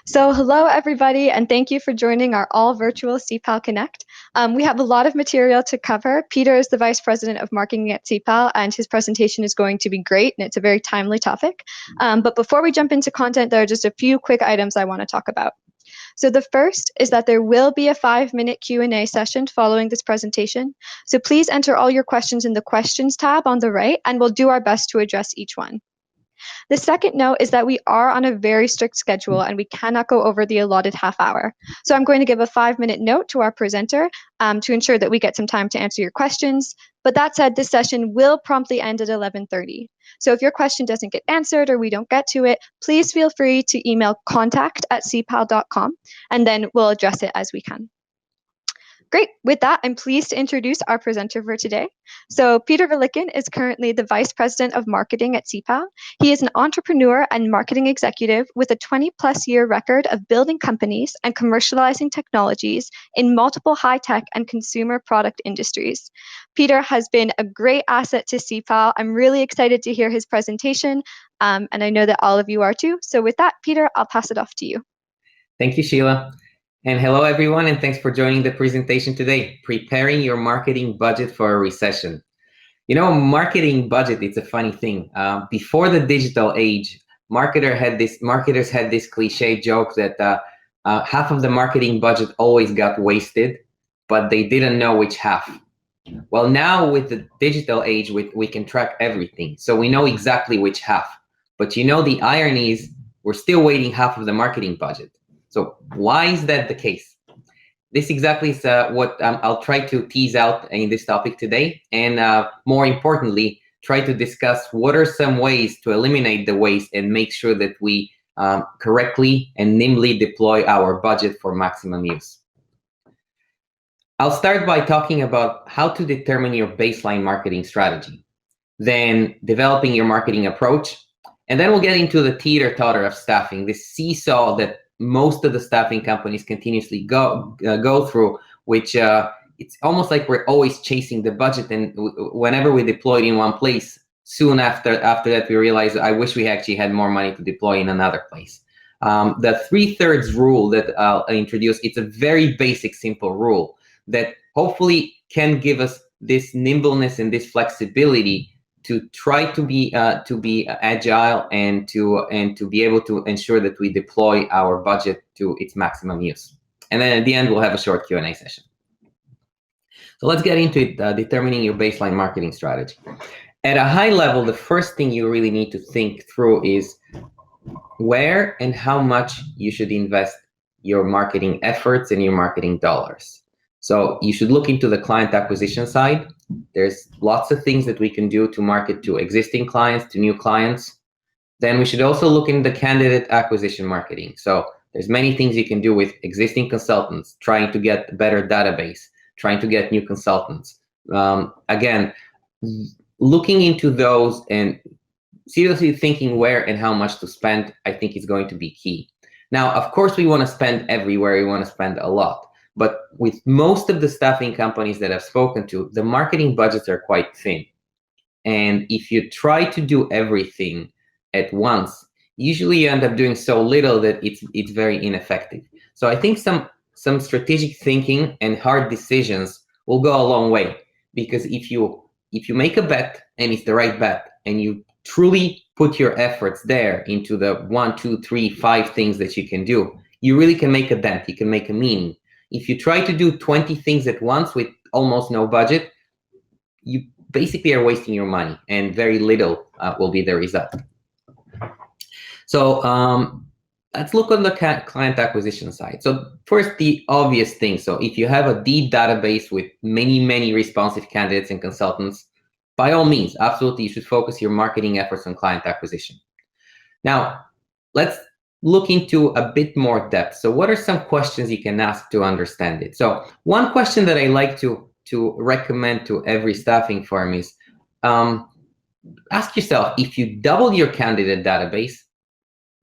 So, hello everybody, and thank you for joining our all virtual Ceipal Connect. We have a lot of material to cover. Peter is the Vice President of Marketing at Ceipal, and his presentation is going to be great, and it's a very timely topic. But before we jump into content, there are just a few quick items I want to talk about. So the first is that there will be a 5-minute Q&A session following this presentation. So please enter all your questions in the questions tab on the right, and we'll do our best to address each one. The second note is that we are on a very strict schedule and we cannot go over the allotted half hour. So I'm going to give a 5-minute note to our presenter to ensure that we get some time to answer your questions. But that said, this session will promptly end at 11:30. So if your question doesn't get answered or we don't get to it, please feel free to email contact@ceipal.com and then we'll address it as we can. Great. With that, I'm pleased to introduce our presenter for today. So Peter Velikin is currently the Vice President of Marketing at Ceipal. He is an entrepreneur and marketing executive with a 20-plus year record of building companies and commercializing technologies in multiple high-tech and consumer product industries. Peter has been a great asset to Ceipal. I'm really excited to hear his presentation, and I know that all of you are too. So with that, Peter, I'll pass it off to you. Thank you, Sheila. And hello, everyone, and thanks for joining the presentation today, Preparing Your Marketing Budget for a Recession. You know, marketing budget, it's a funny thing. Before the digital age, marketers had this cliche joke that half of the marketing budget always got wasted, but they didn't know which half. Well, now with the digital age, we can track everything. So we know exactly which half. But you know, the irony is we're still waiting half of the marketing budget. So why is that the case? This exactly is what I'll try to tease out in this topic today. And more importantly, try to discuss what are some ways to eliminate the waste and make sure that we correctly and nimbly deploy our budget for maximum use. I'll start by talking about how to determine your baseline marketing strategy, then developing your marketing approach, and then we'll get into the teeter-totter of staffing, this seesaw that most of the staffing companies continuously go through, which it's almost like we're always chasing the budget, and whenever we deploy it in one place, soon after that we realize I wish we actually had more money to deploy in another place. The 3/3 rule that I'll introduce, it's a very basic, simple rule that hopefully can give us this nimbleness and this flexibility to try to be agile and to be able to ensure that we deploy our budget to its maximum use. And then at the end, we'll have a short Q&A session. So let's get into it, determining your baseline marketing strategy. At a high level, the first thing you really need to think through is where and how much you should invest your marketing efforts and your marketing dollars. So you should look into the client acquisition side. There's lots of things that we can do to market to existing clients, to new clients. Then we should also look into the candidate acquisition marketing. So there's many things you can do with existing consultants, trying to get a better database, trying to get new consultants. Again, looking into those and seriously thinking where and how much to spend, I think is going to be key. Now, of course, we want to spend everywhere. We want to spend a lot. But with most of the staffing companies that I've spoken to, the marketing budgets are quite thin. And if you try to do everything at once, usually you end up doing so little that it's very ineffective. So I think some strategic thinking and hard decisions will go a long way, because if you make a bet and it's the right bet and you truly put your efforts there into the 1, 2, 3, 5 things that you can do, you really can make a dent. You can make a meaning. If you try to do 20 things at once with almost no budget, you basically are wasting your money, and very little will be the result. So let's look on the client acquisition side. So first, the obvious thing. So if you have a deep database with many responsive candidates and consultants, by all means, absolutely, you should focus your marketing efforts on client acquisition. Now, let's look into a bit more depth. So what are some questions you can ask to understand it? So one question that I like to recommend to every staffing firm is ask yourself, if you double your candidate database,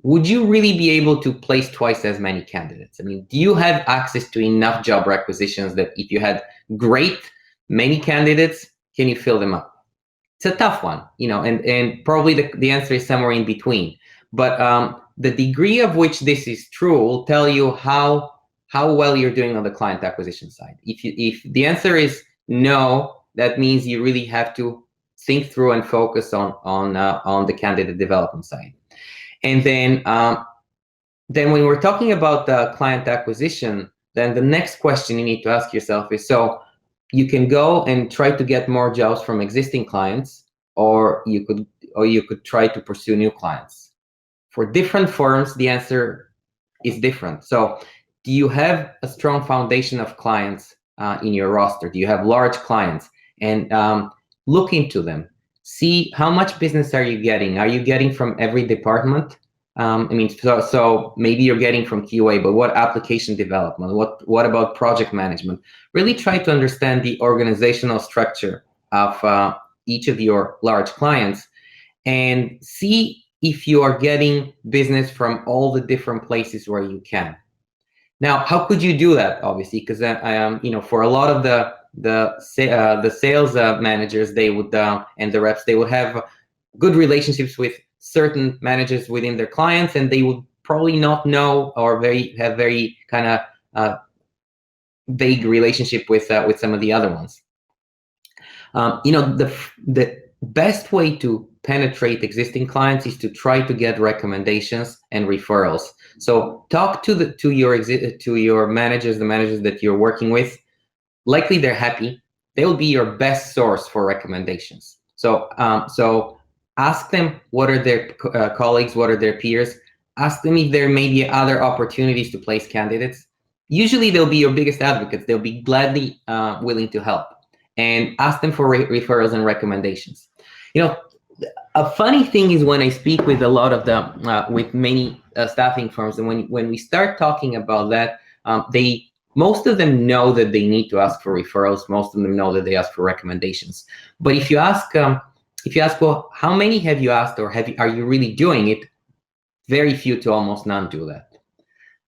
would you really be able to place twice as many candidates? I mean, do you have access to enough job requisitions that if you had many candidates, can you fill them up? It's a tough one, you know, and probably the answer is somewhere in between. But the degree of which this is true will tell you how well you're doing on the client acquisition side. If the answer is no, that means you really have to think through and focus on the candidate development side. And then when we're talking about the client acquisition, then the next question you need to ask yourself is, so you can go and try to get more jobs from existing clients, or you could try to pursue new clients. For different firms, the answer is different. So do you have a strong foundation of clients in your roster? Do you have large clients? And look into them. See how much business are you getting? Are you getting from every department? So maybe you're getting from QA, but what application development? What about project management? Really try to understand the organizational structure of each of your large clients, and see if you are getting business from all the different places where you can. Now, how could you do that? Obviously, because for a lot of the sales managers, they would and the reps, they would have good relationships with certain managers within their clients, and they would probably not know or have very kind of vague relationship with some of the other ones. The best way to penetrate existing clients is to try to get recommendations and referrals. So talk to your managers, the managers that you're working with. Likely they're happy. They'll be your best source for recommendations. So ask them what are their colleagues, what are their peers. Ask them if there may be other opportunities to place candidates. Usually they'll be your biggest advocates. They'll be gladly willing to help. And ask them for referrals and recommendations. A funny thing is when I speak with a lot of with many staffing firms, and when we start talking about that, most of them know that they need to ask for referrals. Most of them know that they ask for recommendations. But if you ask, well, how many have you asked, or are you really doing it? Very few to almost none do that.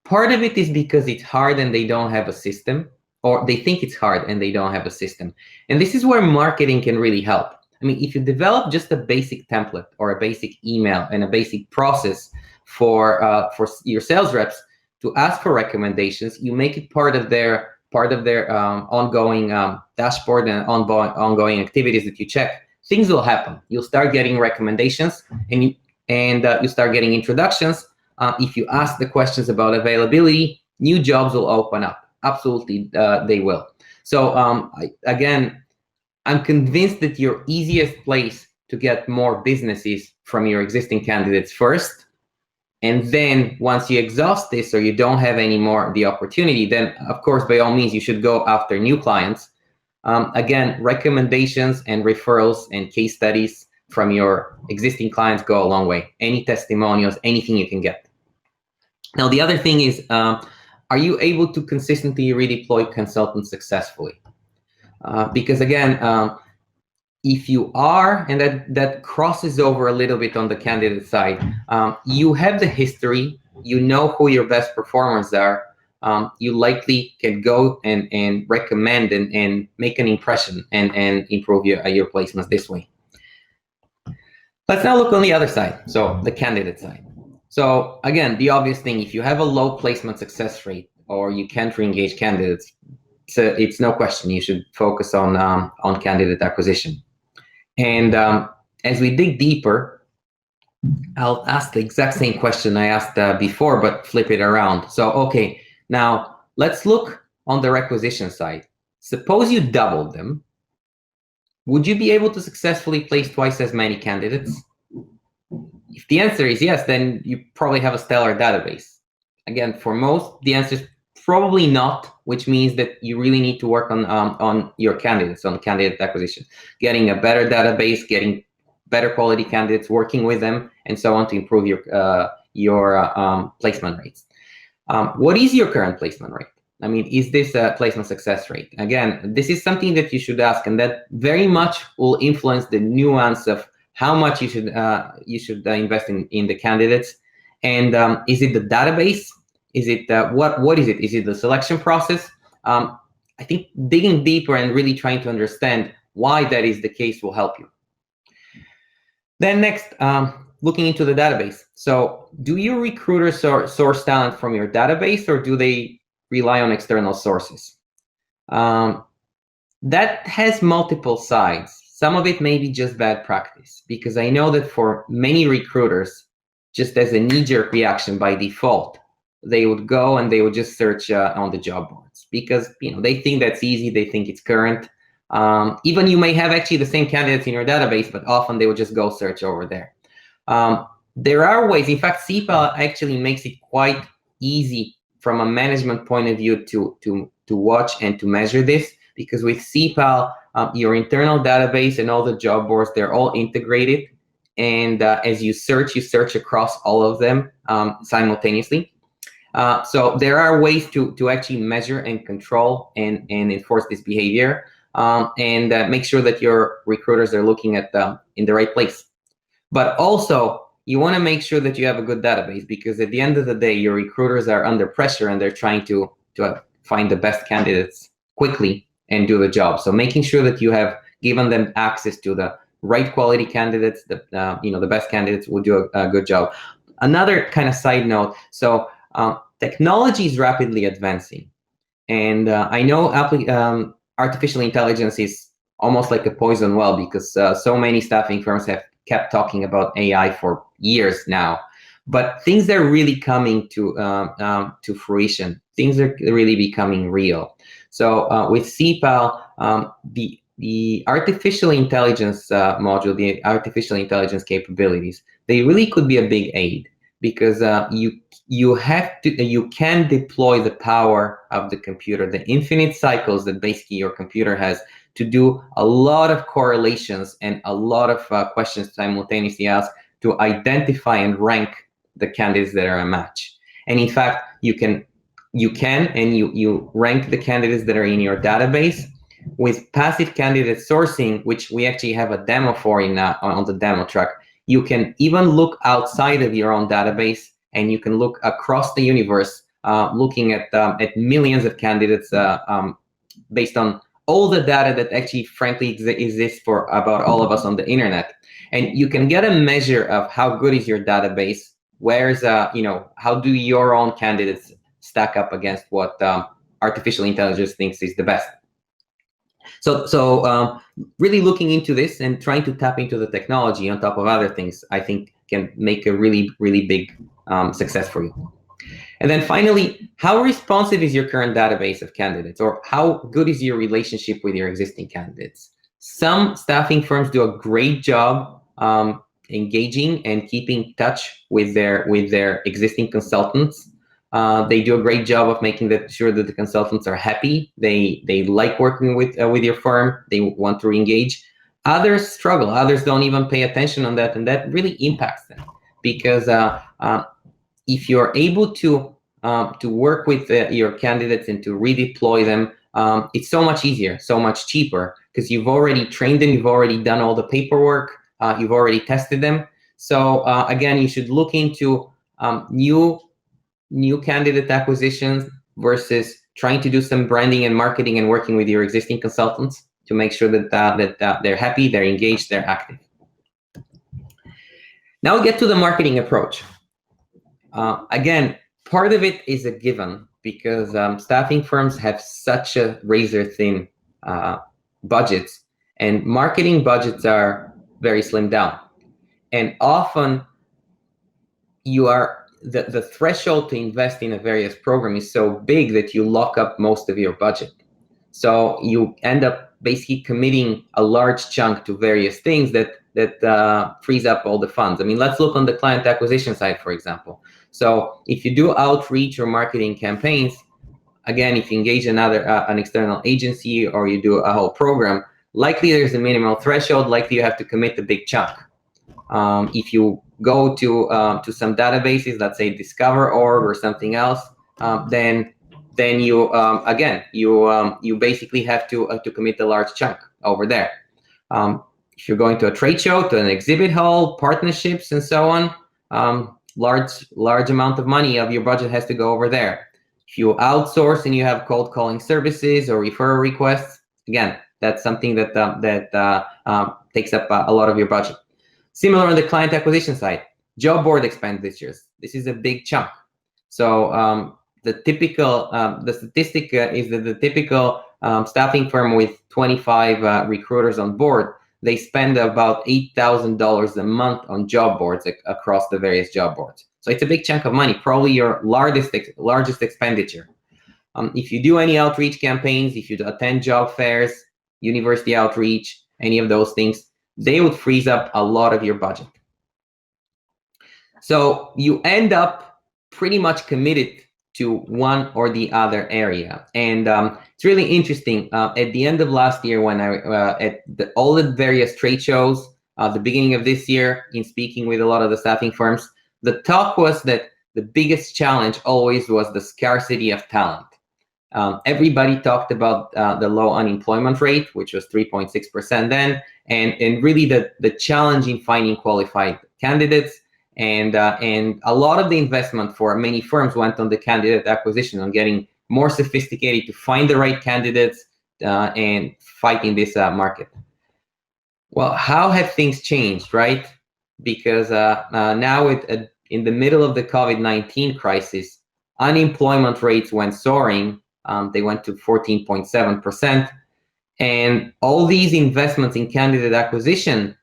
Part of it is because it's hard and they don't have a system, or they think it's hard and they don't have a system. And this is where marketing can really help. If you develop just a basic template or a basic email and a basic process for your sales reps to ask for recommendations, you make it part of their ongoing dashboard and ongoing activities that you check. Things will happen. You'll start getting recommendations, and you start getting introductions. If you ask the questions about availability, new jobs will open up. Absolutely, they will. So I'm convinced that your easiest place to get more business is from your existing candidates first. And then once you exhaust this, or you don't have any more the opportunity, then of course, by all means, you should go after new clients. Again, recommendations and referrals and case studies from your existing clients go a long way. Any testimonials, anything you can get. Now, the other thing is, are you able to consistently redeploy consultants successfully? Because again, if you are, and that crosses over a little bit on the candidate side, you have the history, you know who your best performers are, you likely can go and recommend and make an impression and improve your placements this way. Let's now look on the other side, so the candidate side. So again, the obvious thing, if you have a low placement success rate or you can't re-engage candidates, it's no question you should focus on candidate acquisition. And as we dig deeper, I'll ask the exact same question I asked before, but flip it around. So, okay, now let's look on the requisition side. Suppose you doubled them. Would you be able to successfully place twice as many candidates? If the answer is yes, then you probably have a stellar database. Again, for most, the answer is probably not, which means that you really need to work on your candidates, on candidate acquisition, getting a better database, getting better quality candidates, working with them, and so on to improve your placement rates. What is your current placement rate? Is this a placement success rate? Again, this is something that you should ask, and that very much will influence the nuance of how much you should invest in the candidates. And is it the database? Is it what is it? Is it the selection process? I think digging deeper and really trying to understand why that is the case will help you. Then next, looking into the database. So do your recruiters source talent from your database, or do they rely on external sources? That has multiple sides. Some of it may be just bad practice, because I know that for many recruiters, just as a knee-jerk reaction by default, they would go and they would just search on the job boards, because they think that's easy, they think it's current. Even you may have actually the same candidates in your database, but often they would just go search over there. There are ways. In fact, Ceipal actually makes it quite easy from a management point of view to watch and to measure this, because with Ceipal, your internal database and all the job boards, they're all integrated. And as you search across all of them simultaneously. So there are ways to actually measure and control and enforce this behavior, and make sure that your recruiters are looking at in the right place. But also, you want to make sure that you have a good database, because at the end of the day, your recruiters are under pressure and they're trying to find the best candidates quickly and do the job. So making sure that you have given them access to the right quality candidates, the best candidates will do a good job. Another kind of side note, so technology is rapidly advancing. And I know artificial intelligence is almost like a poison well, because so many staffing firms have kept talking about AI for years now. But things are really coming to fruition. Things are really becoming real. So with Ceipal, the artificial intelligence module, the artificial intelligence capabilities, they really could be a big aid, because you can deploy the power of the computer, the infinite cycles that basically your computer has, to do a lot of correlations and a lot of questions simultaneously asked to identify and rank the candidates that are a match. And in fact, you rank the candidates that are in your database with passive candidate sourcing, which we actually have a demo for on the demo track. You can even look outside of your own database, and you can look across the universe, looking at millions of candidates based on all the data that actually frankly exists for about all of us on the internet. And you can get a measure of how good is your database, where's how do your own candidates stack up against what artificial intelligence thinks is the best. So really looking into this and trying to tap into the technology on top of other things, I think can make a really, really big success for you. And then finally, how responsive is your current database of candidates, or how good is your relationship with your existing candidates? Some staffing firms do a great job engaging and keeping touch with their existing consultants. They do a great job of making sure that the consultants are happy. They like working with your firm. They want to re-engage. Others struggle. Others don't even pay attention on that, and that really impacts them, because if you're able to work with your candidates and to redeploy them, it's so much easier, so much cheaper, because you've already trained them, you've already done all the paperwork, you've already tested them. So again, you should look into new candidate acquisitions versus trying to do some branding and marketing and working with your existing consultants to make sure that they're happy, they're engaged, they're active. Now we get to the marketing approach. Again, part of it is a given, because staffing firms have such a razor-thin budgets, and marketing budgets are very slimmed down. And often the threshold to invest in a various program is so big that you lock up most of your budget. So you end up basically committing a large chunk to various things that frees up all the funds. I mean, let's look on the client acquisition side, for example. So if you do outreach or marketing campaigns, again, if you engage an external agency or you do a whole program, likely there's a minimal threshold, likely you have to commit a big chunk. If you go to some databases, let's say Discover.org or something else, then you you basically have to commit a large chunk over there. If you're going to a trade show, to an exhibit hall, partnerships, and so on, large amount of money of your budget has to go over there. If you outsource and you have cold calling services or referral requests, again, that's something that takes up a lot of your budget. Similar on the client acquisition side. Job board expenditures. This is a big chunk. So the statistic is that the typical staffing firm with 25 recruiters on board, they spend about $8,000 a month on job boards across the various job boards. So it's a big chunk of money, probably your largest expenditure. If you do any outreach campaigns, if you attend job fairs, university outreach, any of those things, they would freeze up a lot of your budget. So you end up pretty much committed to one or the other area. And it's really interesting. At the end of last year, when I at all the various trade shows, the beginning of this year, in speaking with a lot of the staffing firms, the talk was that the biggest challenge always was the scarcity of talent. Everybody talked about the low unemployment rate, which was 3.6% then, and really the challenge in finding qualified candidates. And a lot of the investment for many firms went on the candidate acquisition, on getting more sophisticated to find the right candidates and fighting this market. Well, how have things changed, right? Because now in the middle of the COVID-19 crisis, unemployment rates went soaring. They went to 14.7%. And all these investments in candidate acquisition,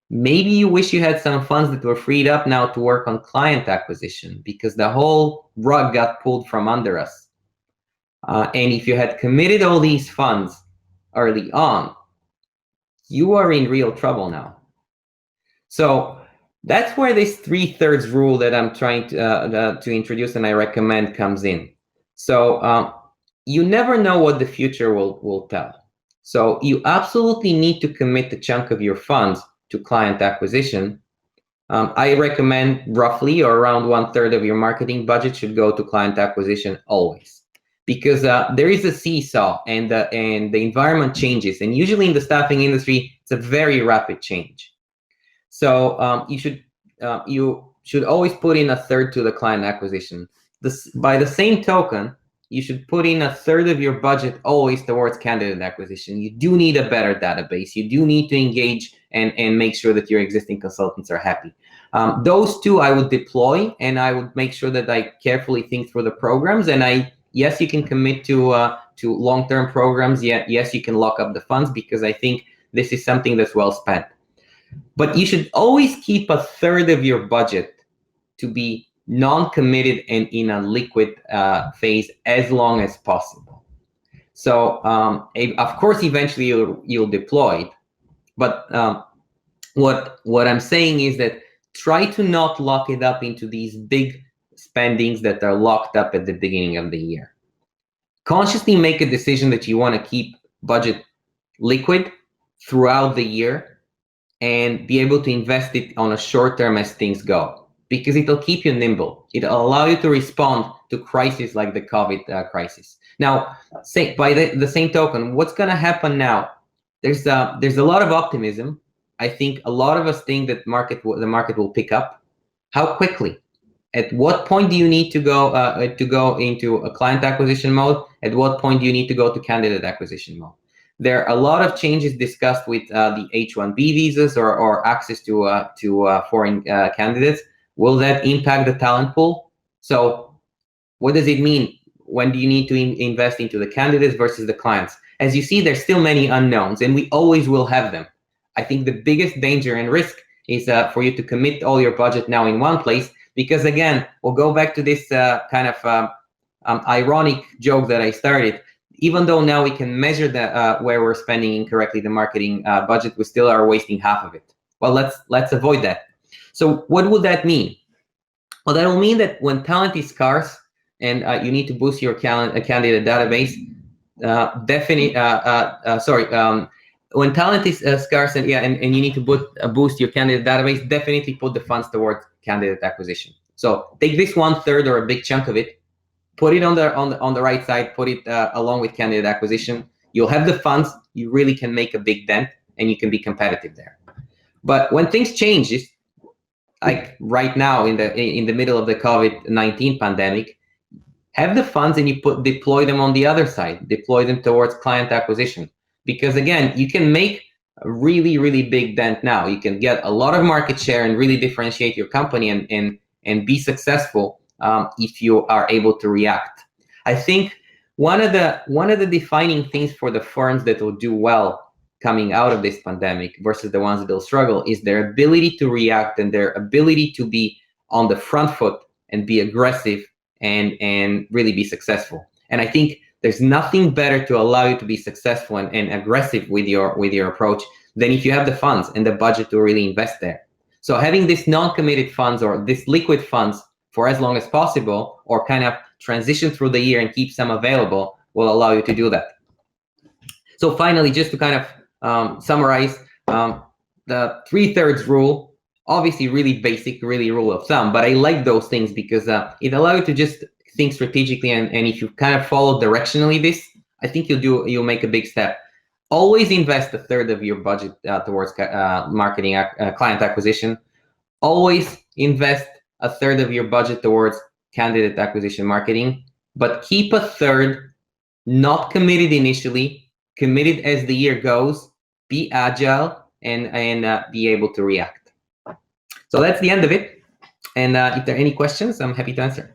maybe you wish you had some funds that were freed up now to work on client acquisition, because the whole rug got pulled from under us. And if you had committed all these funds early on, you are in real trouble now. So that's where this 3/3 rule that I'm trying to introduce and I recommend comes in. So you never know what the future will tell. So you absolutely need to commit a chunk of your funds to client acquisition. I recommend roughly or around 1/3 of your marketing budget should go to client acquisition always, because there is a seesaw, and the environment changes, and usually in the staffing industry, it's a very rapid change. So you should always put in 1/3 to the client acquisition. By the same token, you should put in 1/3 of your budget always towards candidate acquisition. You do need a better database. You do need to engage and make sure that your existing consultants are happy. Those two I would deploy, and I would make sure that I carefully think through the programs. And yes, you can commit to long-term programs. Yes, you can lock up the funds, because I think this is something that's well spent. But you should always keep 1/3 of your budget to be non-committed and in a liquid phase as long as possible. So of course, eventually you'll deploy it. But what I'm saying is that try to not lock it up into these big spendings that are locked up at the beginning of the year. Consciously make a decision that you want to keep budget liquid throughout the year and be able to invest it on a short term as things go, because it'll keep you nimble. It'll allow you to respond to crises like the COVID crisis. Now, by the same token, what's going to happen now? There's a lot of optimism. I think a lot of us think that the market will pick up. How quickly? At what point do you need to go into a client acquisition mode? At what point do you need to go to candidate acquisition mode? There are a lot of changes discussed with the H-1B visas or access to foreign candidates. Will that impact the talent pool? So what does it mean? When do you need to invest into the candidates versus the clients? As you see, there's still many unknowns, and we always will have them. I think the biggest danger and risk is for you to commit all your budget now in one place, because again, we'll go back to this kind of ironic joke that I started. Even though now we can measure where we're spending incorrectly the marketing budget, we still are wasting half of it. Well, let's avoid that. So what would that mean? Well, that will mean that when talent is scarce and you need to boost your candidate database, when talent is scarce and you need to boost your candidate database, definitely put the funds towards candidate acquisition. So take this 1/3 or a big chunk of it, put it on the right side, put it along with candidate acquisition. You'll have the funds. You really can make a big dent, and you can be competitive there. But when things change, like right now in the middle of the COVID-19 pandemic, have the funds and you deploy them on the other side. Deploy them towards client acquisition, because again, you can make a really, really big dent now. You can get a lot of market share and really differentiate your company and be successful if you are able to react. I think one of the defining things for the firms that will do well coming out of this pandemic versus the ones that will struggle is their ability to react and their ability to be on the front foot and be aggressive and really be successful. And I think there's nothing better to allow you to be successful and aggressive with your approach than if you have the funds and the budget to really invest there. So having this non-committed funds or this liquid funds for as long as possible, or kind of transition through the year and keep some available, will allow you to do that. So finally, just to kind of summarize, the 3/3 rule, obviously really basic, really rule of thumb, but I like those things because it allows you to just think strategically, and if you kind of follow directionally this, I think you'll make a big step. Always invest 1/3 of your budget towards marketing, client acquisition. Always invest 1/3 of your budget towards candidate acquisition marketing, but keep 1/3 not committed initially, committed as the year goes. Be agile and be able to react. So that's the end of it. And if there are any questions, I'm happy to answer.